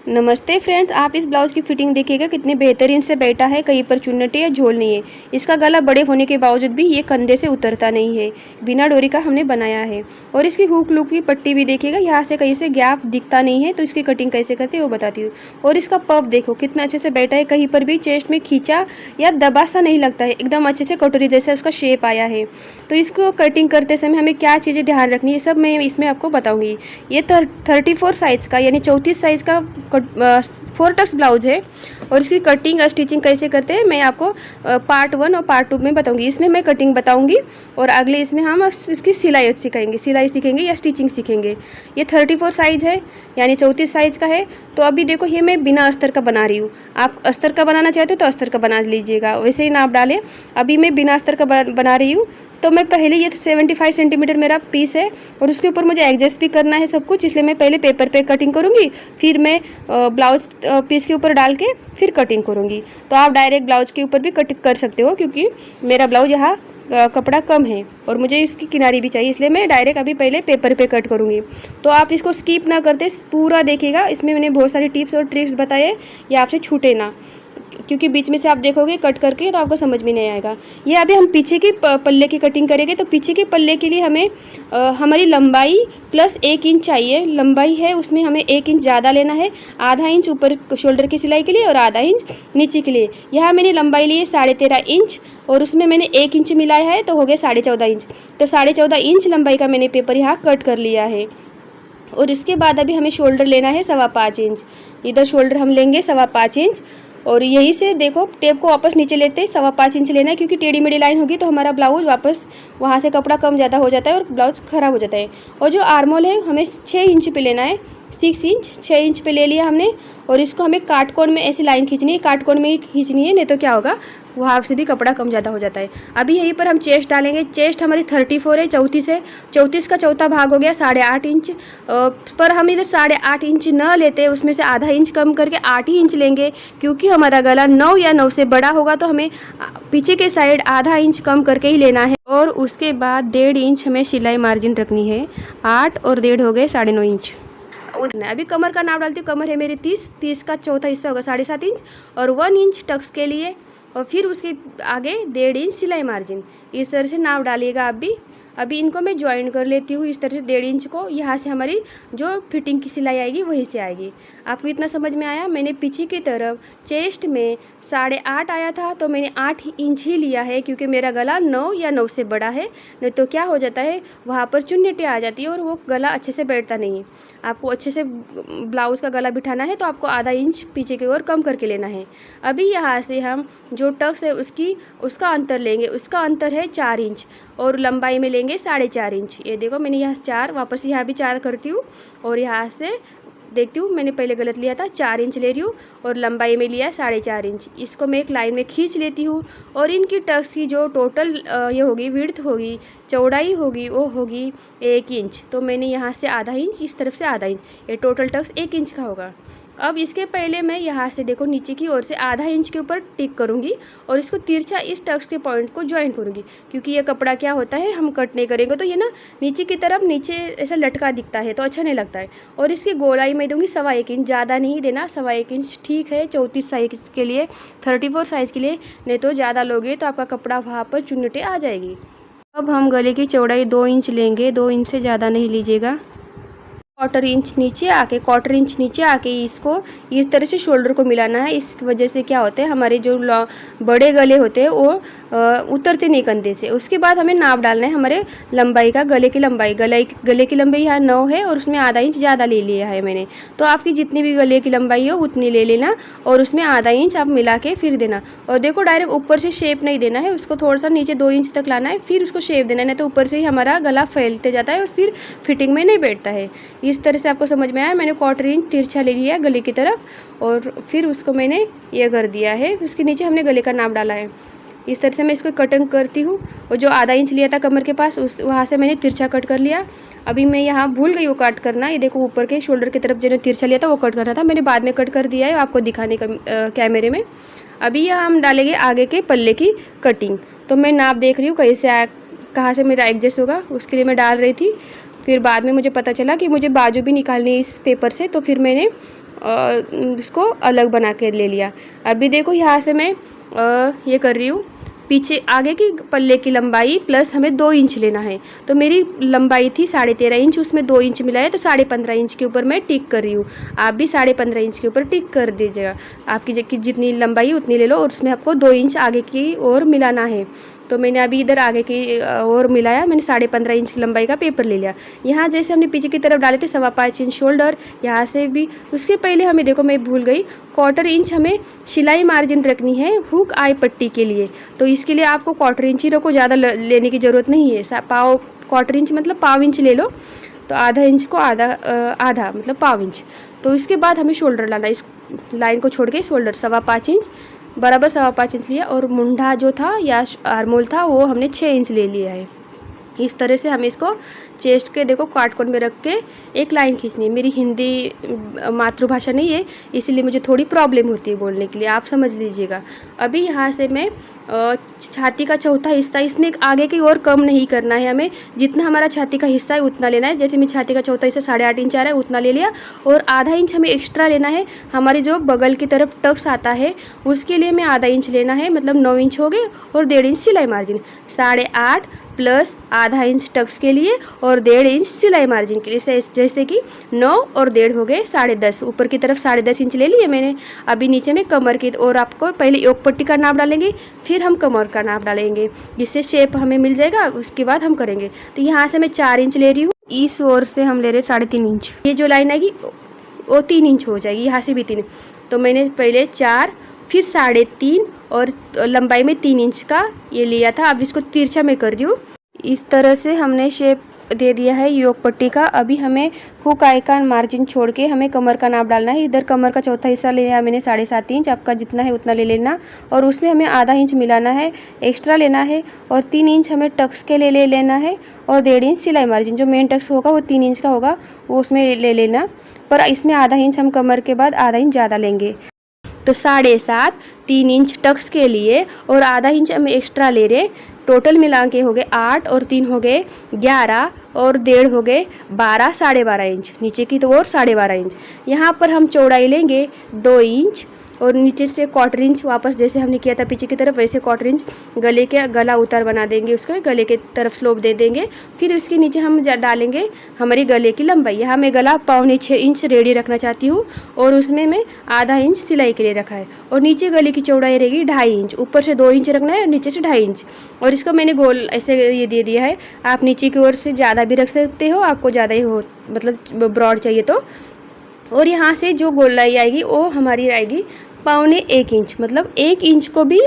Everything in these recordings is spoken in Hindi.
नमस्ते फ्रेंड्स, आप इस ब्लाउज़ की फिटिंग देखिएगा कितनी बेहतरीन से बैठा है। कहीं पर चुन्नटे या झोल नहीं है। इसका गला बड़े होने के बावजूद भी ये कंधे से उतरता नहीं है। बिना डोरी का हमने बनाया है। और इसकी हुक लूप की पट्टी भी देखिएगा, यहाँ से कहीं से गैप दिखता नहीं है। तो इसकी कटिंग कैसे करते हैं वो बताती हूँ। और इसका पफ देखो कितना अच्छे से बैठा है, कहीं पर भी चेस्ट में खींचा या दबा सा नहीं लगता है। एकदम अच्छे से कटोरी जैसे उसका शेप आया है। तो इसको कटिंग करते समय हमें क्या चीज़ें ध्यान रखनी है, सब मैं इसमें आपको बताऊँगी। ये 34 साइज़ का यानी 34 साइज़ का 4 टक्स ब्लाउज है। और इसकी कटिंग और स्टिचिंग कैसे करते हैं मैं आपको पार्ट 1 और पार्ट 2 में बताऊंगी। इसमें मैं कटिंग बताऊंगी और अगले इसमें हम इसकी सिलाई सीखेंगे या स्टिचिंग सीखेंगे। ये 34 साइज़ है यानी 34 साइज़ का है। तो अभी देखो ये मैं बिना अस्तर का बना रही हूँ। आप अस्तर का बनाना चाहते हो तो अस्तर का बना लीजिएगा, वैसे ही नाप डालें। अभी मैं बिना अस्तर का बना रही हूँ। तो मैं पहले ये 75 सेंटीमीटर मेरा पीस है और उसके ऊपर मुझे एडजस्ट भी करना है सब कुछ, इसलिए मैं पहले पेपर पे कटिंग करूँगी, फिर मैं ब्लाउज पीस के ऊपर डाल के फिर कटिंग करूँगी। तो आप डायरेक्ट ब्लाउज के ऊपर भी कट कर सकते हो, क्योंकि मेरा ब्लाउज यहाँ कपड़ा कम है और मुझे इसकी किनारी भी चाहिए, इसलिए मैं डायरेक्ट अभी पहले पेपर पे कट करूँगी। तो आप इसको स्किप ना करते, पूरा देखिएगा। इसमें मैंने बहुत सारी टिप्स और ट्रिक्स बताए, ये आपसे छूटे ना, क्योंकि बीच में से आप देखोगे कट करके तो आपको समझ में नहीं आएगा। ये अभी हम पीछे की पल्ले की कटिंग करेंगे। तो पीछे के पल्ले के लिए हमें हमारी लंबाई प्लस 1 इंच चाहिए। लंबाई है उसमें हमें 1 इंच ज़्यादा लेना है, आधा इंच ऊपर शोल्डर की सिलाई के लिए और आधा इंच नीचे के लिए। यहाँ मैंने लंबाई ली है 13.5 इंच और उसमें मैंने 1 इंच मिलाया है, तो हो गया 14.5 इंच। तो 14.5 इंच लंबाई का मैंने पेपर यहाँ कट कर लिया है। और इसके बाद अभी हमें शोल्डर लेना है 5.25 इंच। इधर शोल्डर हम लेंगे 5.25 इंच और यही से देखो टेप को वापस नीचे लेते हैं 5.25 इंच लेना है, क्योंकि टेढ़ी मेढ़ी लाइन होगी तो हमारा ब्लाउज वापस वहाँ से कपड़ा कम ज़्यादा हो जाता है और ब्लाउज ख़राब हो जाता है। और जो आर्मोल है हमें 6 इंच पे लेना है, 6 इंच 6 इंच पे ले लिया हमने। और इसको हमें काटकोण में ऐसी लाइन खींचनी है, काटकोण में ही खींचनी है, नहीं तो क्या होगा वहाँ से भी कपड़ा कम ज़्यादा हो जाता है। अभी यहीं पर हम चेस्ट डालेंगे। चेस्ट हमारी 34 है, 34 है, 34 का चौथा भाग हो गया 8.5 इंच। पर हम इधर 8.5 इंच न लेते, उसमें से आधा इंच कम करके 8 ही इंच लेंगे, क्योंकि हमारा गला 9 या 9 से बड़ा होगा तो हमें पीछे के साइड आधा इंच कम करके ही लेना है। और उसके बाद 1.5 इंच हमें सिलाई मार्जिन रखनी है। 8 और 1.5 हो गए 9.5 इंच। अभी कमर का नाप डालती हूँ। कमर है मेरी 30 का चौथा हिस्सा होगा 7.5 इंच और 1 इंच टक्स के लिए, और फिर उसके आगे 1.5 इंच सिलाई मार्जिन। इस तरह से नाप डालिएगा आप भी। अभी इनको मैं ज्वाइन कर लेती हूँ इस तरह से 1.5 इंच को। यहाँ से हमारी जो फिटिंग की सिलाई आएगी वहीं से आएगी। आपको इतना समझ में आया? मैंने पीछे की तरफ चेस्ट में 8.5 आया था तो मैंने 8 इंच ही लिया है, क्योंकि मेरा गला 9 या 9 से बड़ा है। नहीं तो क्या हो जाता है वहाँ पर चुन्नटें आ जाती है और वो गला अच्छे से बैठता नहीं है। आपको अच्छे से ब्लाउज़ का गला बिठाना है तो आपको आधा इंच पीछे की ओर कम करके लेना है। अभी यहाँ से हम जो टक्स है उसका अंतर लेंगे। उसका अंतर है 4 इंच और लंबाई में लेंगे 4.5 इंच। ये देखो मैंने यहाँ 4, वापस यहाँ भी 4 करती हूँ और यहाँ से देखती हूँ, मैंने पहले गलत लिया था, 4 इंच ले रही हूँ और लंबाई में लिया 4.5 इंच। इसको मैं एक लाइन में खींच लेती हूँ और इनकी टक्स की जो टोटल ये होगी विड्थ होगी, चौड़ाई होगी, वो होगी 1 इंच। तो मैंने यहाँ से आधा इंच, इस तरफ से आधा इंच, ये टोटल टक्स 1 इंच का होगा। अब इसके पहले मैं यहाँ से देखो नीचे की ओर से आधा इंच के ऊपर टिक करूँगी और इसको तिरछा इस टक्स के पॉइंट को ज्वाइन करूँगी, क्योंकि ये कपड़ा क्या होता है हम कट नहीं करेंगे तो ये ना नीचे की तरफ नीचे ऐसा लटका दिखता है तो अच्छा नहीं लगता है। और इसकी गोलाई मैं दूँगी 1.25 इंच, ज़्यादा नहीं देना, 1.25 इंच ठीक है 34 साइज़ के लिए, 34 साइज़ के लिए। नहीं तो ज़्यादा लोगे तो आपका कपड़ा वहाँ पर चुन्नटें आ जाएगी। अब हम गले की चौड़ाई 2 इंच लेंगे, 2 इंच से ज़्यादा नहीं लीजिएगा। 1/4 इंच नीचे आके इसको इस तरह से शोल्डर को मिलाना है। इस वजह से क्या होता है हमारे जो बड़े गले होते हैं वो उतरते नहीं कंधे से। उसके बाद हमें नाप डालना है हमारे लंबाई का, गले की लंबाई। गले की लंबाई यहाँ 9 है और उसमें आधा इंच ज़्यादा ले लिया है मैंने। तो आपकी जितनी भी गले की लंबाई हो उतनी ले लेना और उसमें आधा इंच आप मिला के फिर देना। और देखो डायरेक्ट ऊपर से शेप नहीं देना है, उसको थोड़ा सा नीचे 2 इंच तक लाना है फिर उसको शेप देना है, नहीं तो ऊपर से ही हमारा गला फैलते जाता है और फिर फिटिंग में नहीं बैठता है। इस तरह से आपको समझ में आया? मैंने 1/4 इंच तिरछा ले लिया है गले की तरफ और फिर उसको मैंने ये कर दिया है। उसके नीचे हमने गले का नाप डाला है। इस तरह से मैं इसको कटिंग करती हूँ। और जो आधा इंच लिया था कमर के पास वहाँ से मैंने तिरछा कट कर लिया। अभी मैं यहाँ भूल गई वो कट करना। ये देखो ऊपर के शोल्डर की तरफ जो तिरछा लिया था वो कट करना था, मैंने बाद में कट कर दिया है आपको दिखाने का कैमरे में। अभी यहाँ हम डालेंगे आगे के पल्ले की कटिंग। तो मैं नाप देख रही हूँ कैसे कहाँ से मेरा एडजस्ट होगा, उसके लिए मैं डाल रही थी। फिर बाद में मुझे पता चला कि मुझे बाजू भी निकालनी है इस पेपर से, तो फिर मैंने इसको अलग बना के ले लिया। अभी देखो यहाँ से मैं ये कर रही हूँ, पीछे आगे की पल्ले की लंबाई प्लस हमें 2 इंच लेना है। तो मेरी लंबाई थी 13.5 इंच, उसमें 2 इंच मिला है तो 15.5 इंच के ऊपर मैं टिक कर रही हूँ। आप भी 15.5 इंच के ऊपर टिक कर दीजिएगा। आपकी जितनी लंबाई उतनी ले लो और उसमें आपको 2 इंच आगे की ओर मिलाना है। तो मैंने अभी इधर आगे की ओर मिलाया, मैंने 15.5 इंच की लंबाई का पेपर ले लिया। यहाँ जैसे हमने पीछे की तरफ डाले थे 5.25 इंच शोल्डर, यहाँ से भी। उसके पहले हमें देखो, मैं भूल गई, 1/4 इंच हमें सिलाई मार्जिन रखनी है हुक आई पट्टी के लिए। तो इसके लिए आपको 1/4 इंच ही रखो, ज़्यादा लेने की ज़रूरत नहीं है। 1/4 इंच मतलब पाव इंच ले लो, तो आधा इंच को आधा मतलब पाव इंच। तो इसके बाद हमें शोल्डर लाना, इस लाइन को छोड़ के शोल्डर 5.25 इंच बराबर 5.25 इंच लिया, और मुंडा जो था या आर्मोल था वो हमने 6 इंच ले लिया है। इस तरह से हमें इसको चेस्ट के देखो काटकोन में रख के एक लाइन खींचनी है। मेरी हिंदी मातृभाषा नहीं है, इसीलिए मुझे थोड़ी प्रॉब्लम होती है बोलने के लिए, आप समझ लीजिएगा। अभी यहाँ से मैं छाती का चौथा हिस्सा, इसमें आगे की ओर कम नहीं करना है हमें, जितना हमारा छाती का हिस्सा है उतना लेना है। जैसे मैं छाती का चौथा हिस्सा 8.5 इंच आ रहा है उतना ले लिया, और आधा इंच हमें एक्स्ट्रा लेना है। हमारी जो बगल की तरफ टक्स आता है उसके लिए मैं आधा इंच लेना है, मतलब 9 इंच हो गए, और 1.5 इंच सिलाई मार्जिन, 8.5 प्लस आधा इंच टक्स के लिए और 1.5 इंच सिलाई मार्जिन के लिए। जैसे कि 9 और 1.5 हो गए 10.5, ऊपर की तरफ 10.5 इंच ले लिए मैंने। अभी नीचे में कमर की, और आपको पहले योक पट्टी का नाप डालेंगे, फिर हम कमर का नाप डालेंगे, जिससे शेप हमें मिल जाएगा, उसके बाद हम करेंगे। तो यहाँ से मैं 4 इंच ले रही हूँ, इस ओर से हम ले रहे 3.5 इंच। ये जो लाइन आएगी वो 3 इंच हो जाएगी, यहाँ से भी 3। तो मैंने पहले 4 फिर 3.5 और लंबाई में 3 इंच का ये लिया था। अब इसको तिरछा में कर रही हूँ। इस तरह से हमने शेप दे दिया है योक पट्टी का। अभी हमें हुक आई का मार्जिन छोड़ के हमें कमर का नाप डालना है। इधर कमर का चौथा हिस्सा ले लिया मैंने 7.5 इंच, आपका जितना है उतना ले लेना, और उसमें हमें आधा इंच मिलाना है, एक्स्ट्रा लेना है, और 3 इंच हमें टक्स के ले लेना है, और 1.5 इंच सिलाई मार्जिन। जो मेन टक्स होगा वो 3 इंच का होगा, वो उसमें ले लेना, पर इसमें आधा इंच हम कमर के बाद आधा इंच ज़्यादा लेंगे। तो 7.5 3 इंच टक्स के लिए और आधा इंच हम एक्स्ट्रा ले रहे, टोटल मिला के हो गए 8 और 3 हो गए 11 और 1.5 हो गए 12, 12.5 इंच नीचे की तो और 12.5 इंच। यहाँ पर हम चौड़ाई लेंगे 2 इंच, और नीचे से 1/4 इंच वापस जैसे हमने किया था पीछे की तरफ, वैसे 1/4 इंच गले के गला उतार बना देंगे, उसको गले के तरफ स्लोप दे देंगे। फिर उसके नीचे हम डालेंगे हमारी गले की लंबाई। यहाँ मैं गला 5.25 इंच रेडी रखना चाहती हूँ, और उसमें मैं आधा इंच सिलाई के लिए रखा है, और नीचे गले की चौड़ाई रहेगी 2.5 इंच। ऊपर से 2 इंच रखना है और नीचे से 2.5 इंच, और इसको मैंने गोल ऐसे ये दे दिया है। आप नीचे की ओर से ज़्यादा भी रख सकते हो, आपको ज़्यादा ही हो मतलब ब्रॉड चाहिए तो। और यहाँ से जो गोलाई आएगी वो हमारी आएगी 1.25 इंच, मतलब 1 इंच को भी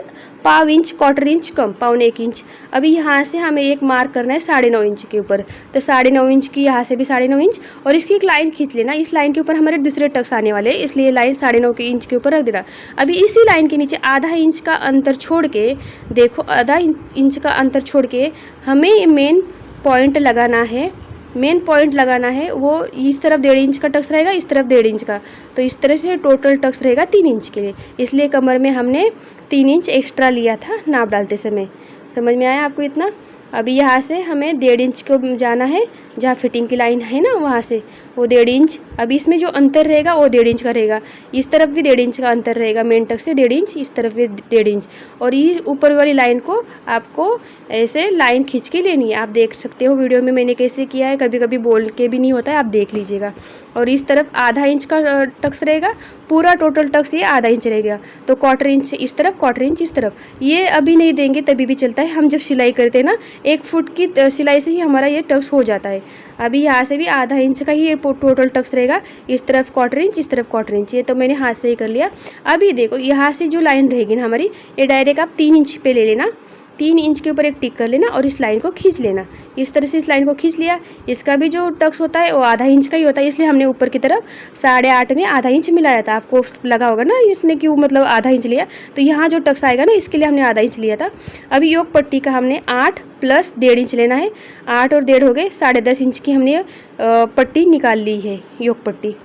पाव इंच 1/4 इंच कम, 1.25 इंच। अभी यहाँ से हमें एक मार्क करना है 9.5 इंच के ऊपर, तो 9.5 इंच की यहाँ से भी 9.5 इंच, और इसकी एक लाइन खींच लेना। इस लाइन के ऊपर हमारे दूसरे टक्स आने वाले हैं, इसलिए लाइन 9.5 इंच के ऊपर रख देना। अभी इसी लाइन के नीचे आधा इंच का अंतर छोड़ के, देखो आधा इंच का अंतर छोड़ के हमें मेन पॉइंट लगाना है। मेन पॉइंट लगाना है वो इस तरफ 1.5 इंच का टक्स रहेगा, इस तरफ 1.5 इंच का, तो इस तरह से टोटल टक्स रहेगा 3 इंच के लिए। इसलिए कमर में हमने 3 इंच एक्स्ट्रा लिया था नाप डालते समय। समझ में आया आपको इतना? अभी यहाँ से हमें 1.5 इंच को जाना है, जहाँ फिटिंग की लाइन है ना वहाँ से, वो 1.5 इंच। अभी इसमें जो अंतर रहेगा वो 1.5 इंच का रहेगा, इस तरफ भी 1.5 इंच का अंतर रहेगा मेन टक से 1.5 इंच, इस तरफ भी 1.5 इंच। और ये ऊपर वाली लाइन को आपको ऐसे लाइन खींच के लेनी है। आप देख सकते हो वीडियो में मैंने कैसे किया है, कभी कभी बोल के भी नहीं होता है, आप देख लीजिएगा। और इस तरफ आधा इंच का टक्स रहेगा, पूरा टोटल टक्स ये आधा इंच रहेगा, तो 1/4 इंच इस तरफ 1/4 इंच इस तरफ। ये अभी नहीं देंगे तभी भी चलता है, हम जब सिलाई करते हैं ना 1 फुट की सिलाई से ही हमारा ये टक्स हो जाता है। अभी यहाँ से भी आधा इंच का ही ये टोटल टक्स रहेगा, इस तरफ 1/4 इंच इस तरफ 1/4 इंच, ये तो मैंने हाथ से ही कर लिया। अभी देखो यहाँ से जो लाइन रहेगी ना हमारी, ये डायरेक्ट आप 3 इंच पे ले लेना, 3 इंच के ऊपर एक टिक कर लेना और इस लाइन को खींच लेना। इस तरह से इस लाइन को खींच लिया। इसका भी जो टक्स होता है वो आधा इंच का ही होता है, इसलिए हमने ऊपर की तरफ 8.5 में आधा इंच मिलाया था। आपको लगा होगा ना इसने क्यों मतलब आधा इंच लिया, तो यहाँ जो टक्स आएगा ना इसके लिए हमने आधा इंच लिया था। अभी योक पट्टी का हमने 8 प्लस 1.5 इंच लेना है, 8 और 1.5 हो गए 10.5 इंच की हमने पट्टी निकाल ली है। योक पट्टी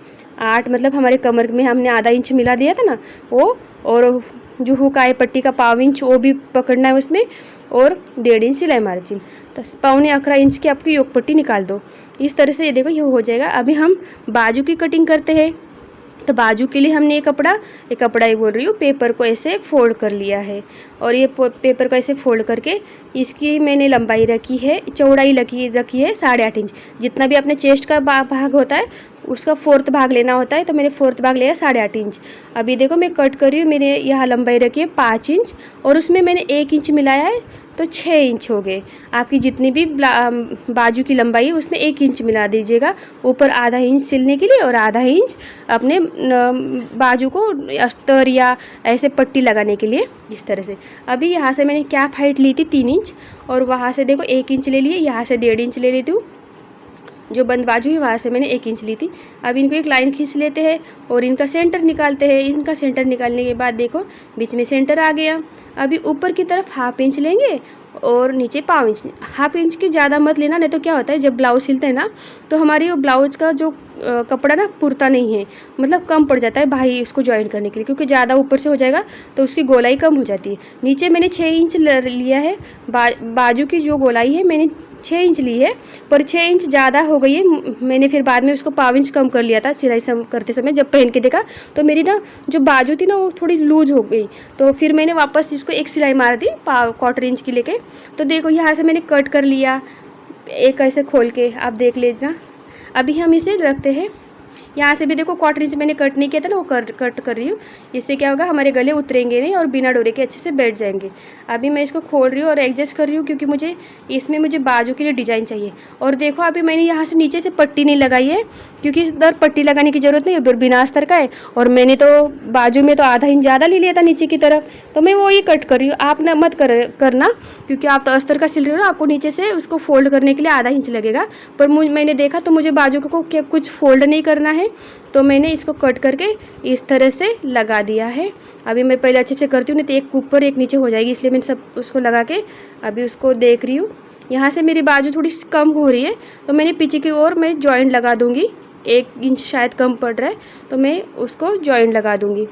8 मतलब हमारे कमर में हमने आधा इंच मिला दिया था ना वो, और जो हुक आई पट्टी का 1/4 इंच वो भी पकड़ना है उसमें, और 1.5 इंच सिलाई मार्जिन, तो 11.25 इंच की आपकी योक पट्टी निकाल दो। इस तरह से ये देखो ये हो जाएगा। अभी हम बाजू की कटिंग करते हैं, तो बाजू के लिए हमने ये कपड़ा ही बोल रही हूँ, पेपर को ऐसे फोल्ड कर लिया है। और ये पेपर को ऐसे फोल्ड करके इसकी मैंने लंबाई रखी है, चौड़ाई रखी है 8.5 इंच। जितना भी अपने चेस्ट का भाग होता है उसका 4th भाग लेना होता है, तो मैंने 4th भाग लिया 8.5 इंच। अभी देखो मैं कट कर रही हूँ, मैंने यहाँ लंबाई रखी है 5 इंच और उसमें मैंने 1 इंच मिलाया है, तो 6 इंच हो गए। आपकी जितनी भी बाजू की लंबाई है उसमें 1 इंच मिला दीजिएगा, ऊपर आधा इंच सिलने के लिए और आधा इंच अपने बाजू को अस्तर या ऐसे पट्टी लगाने के लिए, इस तरह से। अभी यहाँ से मैंने कैप हाइट ली थी 3 इंच और वहाँ से देखो 1 इंच ले लिए, यहाँ से 1.5 इंच ले लेती हूँ। जो बंद बाजू है वहाँ से मैंने 1 इंच ली थी। अब इनको एक लाइन खींच लेते हैं और इनका सेंटर निकालते हैं। इनका सेंटर निकालने के बाद देखो बीच में सेंटर आ गया। अभी ऊपर की तरफ 1/2 इंच लेंगे और नीचे 1/4 इंच। 1/2 इंच की ज़्यादा मत लेना, नहीं तो क्या होता है जब ब्लाउज सिलते हैं ना तो हमारी वो ब्लाउज का जो कपड़ा ना पुरता नहीं है, मतलब कम पड़ जाता है भाई उसको ज्वाइन करने के लिए, क्योंकि ज़्यादा ऊपर से हो जाएगा तो उसकी गोलाई कम हो जाती है। नीचे मैंने 6 इंच लिया है, बाजू की जो गोलाई है मैंने 6 इंच ली है, पर 6 इंच ज़्यादा हो गई है। मैंने फिर बाद में उसको 1/4 इंच कम कर लिया था सिलाई करते समय। जब पहन के देखा तो मेरी ना जो बाजू थी ना वो थोड़ी लूज हो गई, तो फिर मैंने वापस इसको एक सिलाई मार दी 1/4 इंच की लेके। तो देखो यहाँ से मैंने कट कर लिया, एक ऐसे खोल के आप देख लीजिए। अभी हम इसे रखते हैं। यहाँ से भी देखो 1/4 इंच मैंने कट नहीं किया था ना, वो कट कर रही हूँ। इससे क्या होगा, हमारे गले उतरेंगे नहीं और बिना डोरे के अच्छे से बैठ जाएंगे। अभी मैं इसको खोल रही हूँ और एडजस्ट कर रही हूँ, क्योंकि मुझे बाजू के लिए डिज़ाइन चाहिए। और देखो अभी मैंने यहाँ से नीचे से पट्टी नहीं लगाई है, क्योंकि इस दर पट्टी लगाने की ज़रूरत नहीं है, बिना अस्तर का है। और मैंने तो बाजू में तो आधा इंच ज़्यादा ले लिया था नीचे की तरफ, तो मैं वो ही कट कर रही हूँ। आप ना मत करना, क्योंकि आप तो अस्तर का सिल रहे हो ना, आपको नीचे से उसको फोल्ड करने के लिए आधा इंच लगेगा। पर मैंने देखा तो मुझे बाजू को कुछ फोल्ड नहीं करना है, तो मैंने इसको कट करके इस तरह से लगा दिया है। अभी मैं पहले अच्छे से करती हूँ, नहीं तो एक ऊपर एक नीचे हो जाएगी, इसलिए मैंने सब उसको लगा के अभी उसको देख रही हूँ। यहाँ से मेरी बाजू थोड़ी कम हो रही है, तो मैंने पीछे की ओर मैं जॉइंट लगा दूँगी। 1 इंच शायद कम पड़ रहा है, तो मैं उसको जॉइंट लगा दूँगी।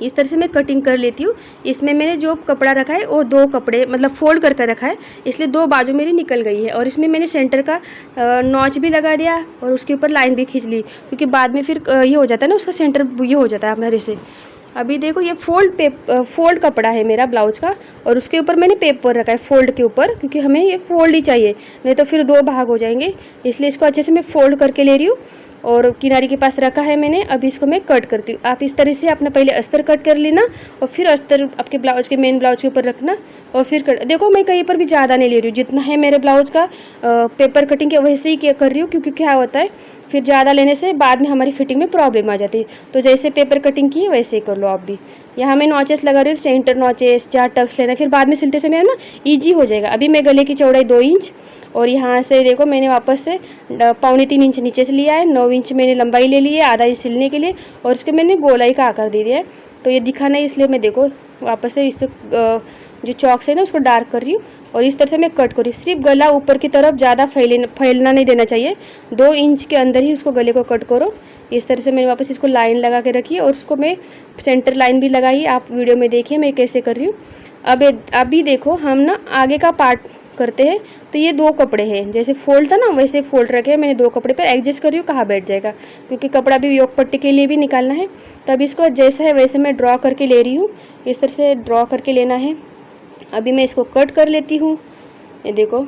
इस तरह से मैं कटिंग कर लेती हूँ। इसमें मैंने जो कपड़ा रखा है वो 2 कपड़े मतलब फोल्ड करके रखा है, इसलिए 2 बाजू मेरी निकल गई है। और इसमें मैंने सेंटर का नॉच भी लगा दिया और उसके ऊपर लाइन भी खींच ली, क्योंकि बाद में फिर ये हो जाता है ना, उसका सेंटर ये हो जाता है हमारे से। अभी देखो ये फोल्ड कपड़ा है मेरा ब्लाउज का, और उसके ऊपर मैंने पेपर रखा है फोल्ड के ऊपर, क्योंकि हमें ये फोल्ड ही चाहिए, नहीं तो फिर 2 भाग हो जाएंगे। इसलिए इसको अच्छे से मैं फोल्ड करके ले रही हूँ और किनारे के पास रखा है मैंने। अभी इसको मैं कट करती हूँ। आप इस तरह से अपना पहले अस्तर कट कर लेना और फिर अस्तर आपके ब्लाउज के मेन ब्लाउज के ऊपर रखना और फिर कट। देखो मैं कहीं पर भी ज़्यादा नहीं ले रही हूँ, जितना है मेरे ब्लाउज का पेपर कटिंग के वैसे ही कर रही हूँ, क्योंकि क्या होता है फिर ज़्यादा लेने से बाद में हमारी फिटिंग में प्रॉब्लम आ जाती है। तो जैसे पेपर कटिंग की है वैसे ही कर लो आप भी। यहाँ मैं नॉचेस लगा रही हूँ, सेंटर नॉचेस, 4 टक्स लेना, फिर बाद में सिलते समय ना ईजी हो जाएगा। अभी मैं गले की चौड़ाई 2 इंच और यहाँ से देखो मैंने वापस से 2.25 इंच नीचे से लिया है। 9 इंच मैंने लंबाई ले ली है आधा इंच सिलने के लिए, और इसके मैंने गोलाई का आकार दे दिया है। तो ये दिखाना है, इसलिए मैं देखो वापस से इससे जो चौक से ना उसको डार्क कर रही हूँ और इस तरह से मैं कट कर रही हूँ। सिर्फ गला ऊपर की तरफ ज़्यादा फैलना नहीं देना चाहिए, 2 इंच के अंदर ही उसको गले को कट करो। इस तरह से मैंने वापस इसको लाइन लगा के रखी है और उसको मैं सेंटर लाइन भी लगाई, आप वीडियो में देखिए मैं कैसे कर रही हूँ। अभी देखो हम ना आगे का पार्ट करते हैं। तो ये 2 कपड़े हैं, जैसे फोल्ड था ना वैसे फोल्ड रखे हैं मैंने 2 कपड़े पर। एडजस्ट कर रही हूँ कहाँ बैठ जाएगा, क्योंकि कपड़ा भी योग पट्टी के लिए भी निकालना है। तब इसको जैसा है वैसे मैं ड्रॉ करके ले रही हूँ, इस तरह से ड्रॉ करके लेना है। अभी मैं इसको कट कर लेती हूँ। ये देखो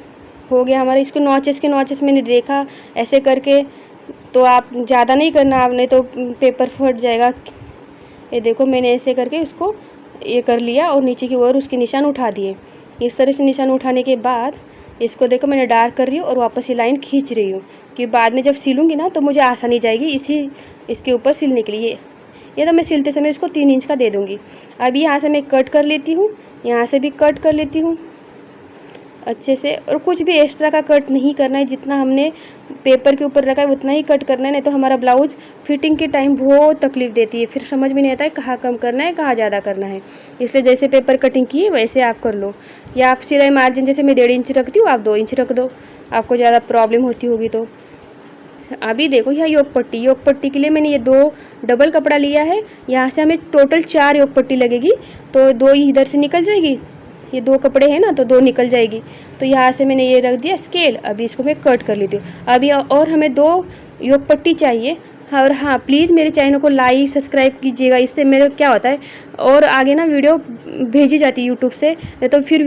हो गया हमारा। इसको नॉचेस मैंने देखा ऐसे करके, तो आप ज़्यादा नहीं करना, आप नहीं तो पेपर फट जाएगा। ये देखो मैंने ऐसे करके उसको ये कर लिया और नीचे की ओर उसके निशान उठा दिए। इस तरह से निशान उठाने के बाद इसको देखो मैंने डार्क कर रही हूँ और वापस ये लाइन खींच रही हूँ, कि बाद में जब सिलूँगी ना तो मुझे आसानी जाएगी इसके ऊपर सिलने के लिए। ये तो मैं सिलते समय इसको 3 इंच का दे दूँगी। अभी यहाँ से मैं कट कर लेती हूँ, यहाँ से भी कट कर लेती हूँ अच्छे से। और कुछ भी एक्स्ट्रा का कट नहीं करना है, जितना हमने पेपर के ऊपर रखा है उतना ही कट करना है, नहीं तो हमारा ब्लाउज फिटिंग के टाइम बहुत तकलीफ देती है, फिर समझ में नहीं आता है कहाँ कम करना है कहाँ ज़्यादा करना है। इसलिए जैसे पेपर कटिंग की वैसे आप कर लो, या आप सिलाई मार्जिन जैसे मैं 1.5 इंच रखती हूँ आप 2 इंच रख दो, आपको ज़्यादा प्रॉब्लम होती होगी तो। अभी देखो यह योग पट्टी के लिए मैंने ये 2 डबल कपड़ा लिया है। यहाँ से हमें टोटल 4 योग पट्टी लगेगी, तो 2 ही इधर से निकल जाएगी, ये 2 कपड़े हैं ना तो 2 निकल जाएगी। तो यहाँ से मैंने ये रख दिया स्केल। अभी इसको मैं कट कर लेती हूँ। अभी और हमें 2 योग पट्टी चाहिए। और हाँ, प्लीज़ मेरे चैनल को लाइक सब्सक्राइब कीजिएगा। इससे मेरे क्या होता है और आगे ना वीडियो भेजी जाती है यूट्यूब से, तो फिर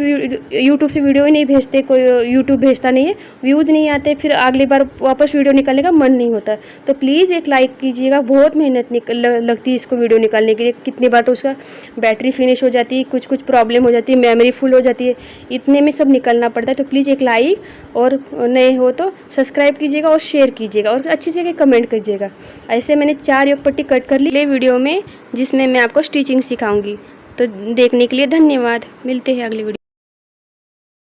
यूट्यूब से वीडियो ही नहीं भेजते, कोई यूट्यूब भेजता नहीं है, व्यूज़ नहीं आते, फिर अगली बार वापस वीडियो निकालने का मन नहीं होता। तो प्लीज़ एक लाइक कीजिएगा। बहुत मेहनत लगती है इसको वीडियो निकालने के लिए। कितनी बार तो उसका बैटरी फिनिश हो जाती है, कुछ कुछ प्रॉब्लम हो जाती है, मेमोरी फुल हो जाती है, इतने में सब निकलना पड़ता है। तो प्लीज़ एक लाइक और नए हो तो सब्सक्राइब कीजिएगा और शेयर कीजिएगा और अच्छी से कमेंट कीजिएगा। ऐसे मैंने 4 योग पट्टी कट कर ली वीडियो में, जिसमें मैं आपको स्टिचिंग सिखाऊंगी। तो देखने के लिए धन्यवाद। मिलते हैं अगली वीडियो।